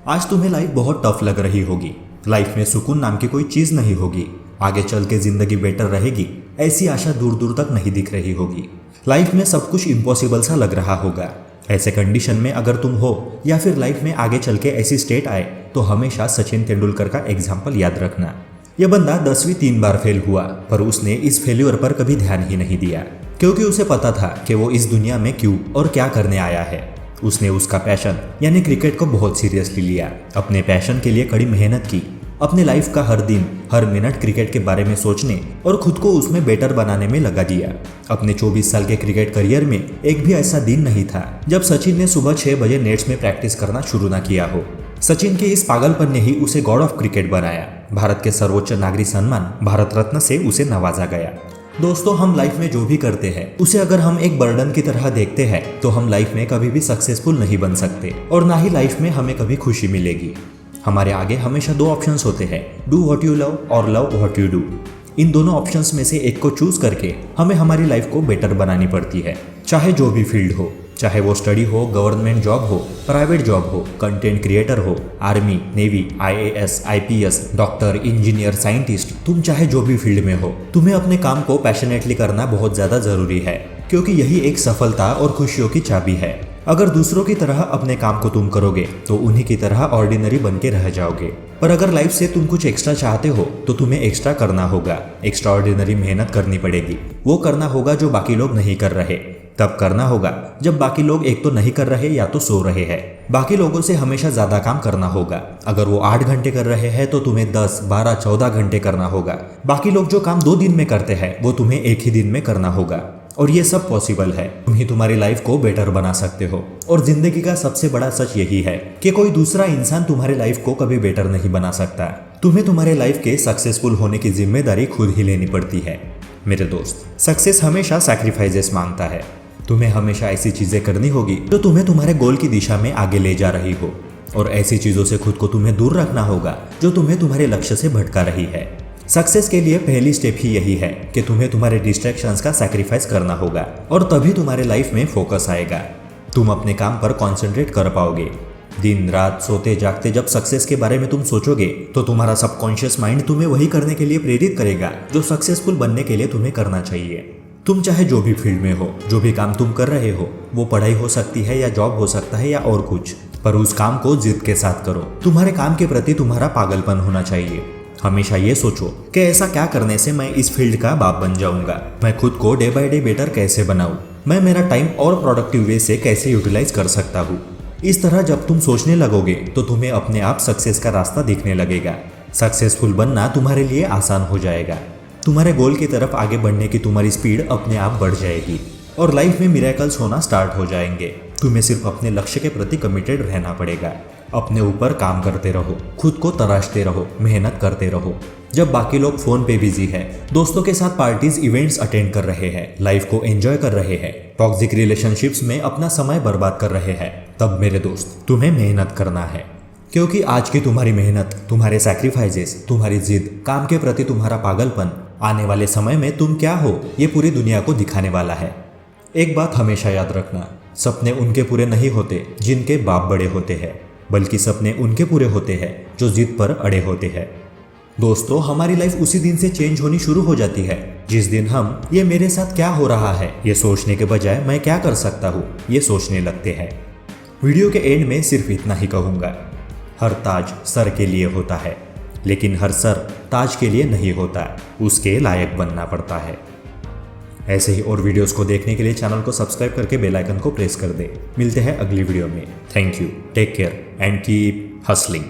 आज तुम्हें लाइफ बहुत टफ लग रही होगी। लाइफ में सुकून नाम की कोई चीज नहीं होगी। आगे चल के जिंदगी बेटर रहेगी, ऐसी आशा दूर दूर तक नहीं दिख रही होगी। लाइफ में सब कुछ इम्पॉसिबल सा लग रहा होगा। ऐसे कंडीशन में अगर तुम हो या फिर लाइफ में आगे चल के ऐसी स्टेट आए तो हमेशा सचिन तेंदुलकर का एग्जाम्पल याद रखना। यह बंदा 10वीं 3 बार फेल हुआ, पर उसने इस फेल्यूर पर कभी ध्यान ही नहीं दिया, क्योंकि उसे पता था कि वो इस दुनिया में क्यों और क्या करने आया है। उसने उसका पैशन यानी क्रिकेट को बहुत सीरियसली लिया, अपने पैशन के लिए कड़ी मेहनत की, अपने लाइफ का हर दिन हर मिनट क्रिकेट के बारे में सोचने और खुद को उसमें बेटर बनाने में लगा दिया। अपने 24 साल के क्रिकेट करियर में एक भी ऐसा दिन नहीं था जब सचिन ने सुबह 6 बजे नेट्स में प्रैक्टिस करना शुरू ना किया हो। सचिन के इस पागलपन ने ही उसे गॉड ऑफ क्रिकेट बनाया। भारत के सर्वोच्च नागरिक सम्मान भारत रत्न से उसे नवाजा गया। दोस्तों, हम लाइफ में जो भी करते हैं उसे अगर हम एक बर्डन की तरह देखते हैं तो हम लाइफ में कभी भी सक्सेसफुल नहीं बन सकते और ना ही लाइफ में हमें कभी खुशी मिलेगी। हमारे आगे हमेशा 2 ऑप्शंस होते हैं, डू व्हाट यू लव और लव व्हाट यू डू। इन दोनों ऑप्शंस में से एक को चूज करके हमें हमारी लाइफ को बेटर बनानी पड़ती है, चाहे जो भी फील्ड हो, चाहे वो स्टडी हो, गवर्नमेंट जॉब हो, प्राइवेट जॉब हो, कंटेंट क्रिएटर हो, army, navy, IAS, IPS, doctor, engineer, scientist, तुम चाहे जो भी फील्ड में हो, तुम्हें अपने काम को पैशनेटली करना बहुत ज्यादा जरूरी है, क्योंकि यही एक सफलता और खुशियों की चाबी है। अगर दूसरों की तरह अपने काम को तुम करोगे तो उन्हीं की तरह ऑर्डिनरी बन के रह जाओगे। पर अगर लाइफ से तुम कुछ एक्स्ट्रा चाहते हो तो तुम्हें एक्स्ट्रा करना होगा, एक्स्ट्रा ऑर्डिनरी मेहनत करनी पड़ेगी। वो करना होगा जो बाकी लोग नहीं कर रहे। तब करना होगा जब बाकी लोग एक तो नहीं कर रहे या तो सो रहे हैं। बाकी लोगों से हमेशा ज्यादा काम करना होगा। अगर वो 8 घंटे कर रहे हैं तो तुम्हें 10, 12, 14 घंटे करना होगा। बाकी लोग जो काम 2 दिन में करते हैं वो तुम्हें 1 ही दिन में करना होगा। और ये सब पॉसिबल है। तुम ही तुम्हारी लाइफ को बेटर बना सकते हो। और जिंदगी का सबसे बड़ा सच यही है कि कोई दूसरा इंसान तुम्हारी लाइफ को कभी बेटर नहीं बना सकता। तुम्हें तुम्हारे लाइफ के सक्सेसफुल होने की जिम्मेदारी खुद ही लेनी पड़ती है। मेरे दोस्त, सक्सेस हमेशा सैक्रिफाइसेस मांगता है। तुम्हें हमेशा ऐसी चीजें करनी होगी जो तुम्हें तुम्हारे गोल की दिशा में आगे ले जा रही हो, और ऐसी चीजों से खुद को तुम्हें दूर रखना होगा जो तुम्हें तुम्हारे लक्ष्य से भटका रही है। सक्सेस के लिए पहली स्टेप ही यही है कि तुम्हें तुम्हारे डिस्ट्रैक्शंस का सैक्रिफाइस करना होगा, और तभी तुम्हारे लाइफ में फोकस आएगा। तुम अपने काम पर कॉन्सेंट्रेट कर पाओगे। दिन रात सोते जागते जब सक्सेस के बारे में तुम सोचोगे तो तुम्हारा सबकॉन्शियस माइंड तुम्हें वही करने के लिए प्रेरित करेगा जो सक्सेसफुल बनने के लिए तुम्हें करना चाहिए। तुम चाहे जो भी फील्ड में हो, जो भी काम तुम कर रहे हो, वो पढ़ाई हो सकती है या जॉब हो सकता है या और कुछ, पर उस काम को जिद के साथ करो। तुम्हारे काम के प्रति तुम्हारा पागलपन होना चाहिए। हमेशा ये सोचो कि ऐसा क्या करने से मैं इस फील्ड का बाप बन जाऊंगा, मैं खुद को डे बाय डे बेटर कैसे बनाऊं, मैं मेरा टाइम और प्रोडक्टिव वे से कैसे यूटिलाइज कर सकता हूँ। इस तरह जब तुम सोचने लगोगे तो तुम्हें अपने आप सक्सेस का रास्ता दिखने लगेगा। सक्सेसफुल बनना तुम्हारे लिए आसान हो जाएगा। तुम्हारे गोल की तरफ आगे बढ़ने की तुम्हारी स्पीड अपने आप बढ़ जाएगी और लाइफ में मिरेकल्स होना स्टार्ट हो जाएंगे। तुम्हें सिर्फ अपने लक्ष्य के प्रति कमिटेड रहना पड़ेगा। अपने ऊपर काम करते रहो, खुद को तराशते रहो, मेहनत करते रहो। जब बाकी लोग फोन पे बिजी है, दोस्तों के साथ पार्टीज इवेंट्स अटेंड कर रहे हैं, लाइफ को एंजॉय कर रहे हैं, टॉक्सिक रिलेशनशिप्स में अपना समय बर्बाद कर रहे हैं, तब मेरे दोस्त तुम्हें मेहनत करना है। क्योंकि आज की तुम्हारी मेहनत, तुम्हारे सैक्रिफाइसेस, तुम्हारी जिद, काम के प्रति तुम्हारा पागलपन आने वाले समय में तुम क्या हो ये पूरी दुनिया को दिखाने वाला है। एक बात हमेशा याद रखना, सपने उनके पूरे नहीं होते जिनके बाप बड़े होते हैं, बल्कि सपने उनके पूरे होते हैं जो जिद पर अड़े होते हैं। दोस्तों, हमारी लाइफ उसी दिन से चेंज होनी शुरू हो जाती है जिस दिन हम ये मेरे साथ क्या हो रहा है ये सोचने के बजाय मैं क्या कर सकता हूँ ये सोचने लगते हैं। वीडियो के एंड में सिर्फ इतना ही कहूँगा, हर ताज सर के लिए होता है, लेकिन हर सर ताज के लिए नहीं होता, उसके लायक बनना पड़ता है। ऐसे ही और वीडियोस को देखने के लिए चैनल को सब्सक्राइब करके बेल आइकन को प्रेस कर दे। मिलते हैं अगली वीडियो में। Thank you, take care and keep hustling.